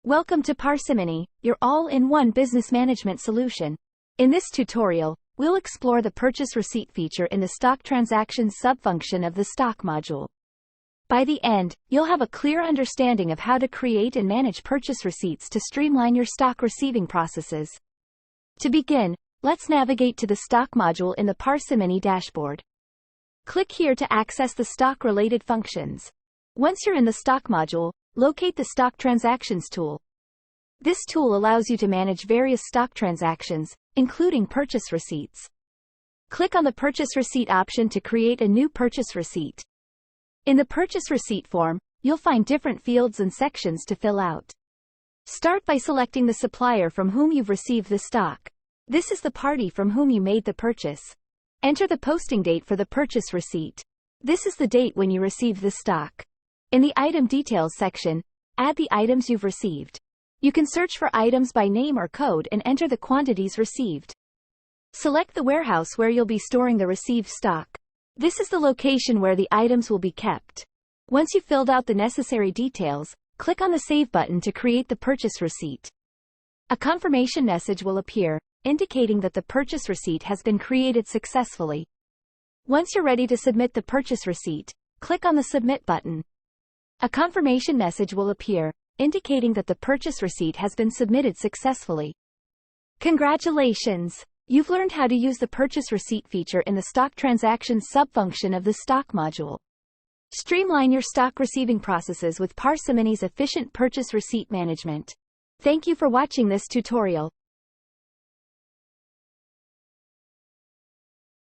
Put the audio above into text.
Welcome to Parsimony, your all-in-one business management solution. In this tutorial, we'll explore the purchase receipt feature in the stock transactions subfunction of the stock module. By the end, you'll have a clear understanding of how to create and manage purchase receipts to streamline your stock receiving processes. To begin, let's navigate to the stock module in the Parsimony dashboard. Click here to access the stock-related functions. Once you're in the stock module, locate the Stock Transactions tool. This tool allows you to manage various stock transactions, including purchase receipts. Click on the Purchase Receipt option to create a new purchase receipt. In the purchase receipt form, you'll find different fields and sections to fill out. Start by selecting the supplier from whom you've received the stock. This is the party from whom you made the purchase. Enter the posting date for the purchase receipt. This is the date when you received the stock. In the Item Details section, add the items you've received. You can search for items by name or code and enter the quantities received. Select the warehouse where you'll be storing the received stock. This is the location where the items will be kept. Once you've filled out the necessary details, click on the Save button to create the purchase receipt. A confirmation message will appear, indicating that the purchase receipt has been created successfully. Once you're ready to submit the purchase receipt, click on the Submit button. A confirmation message will appear, indicating that the purchase receipt has been submitted successfully. Congratulations! You've learned how to use the purchase receipt feature in the stock transactions subfunction of the stock module. Streamline your stock receiving processes with Parsimony's efficient purchase receipt management. Thank you for watching this tutorial.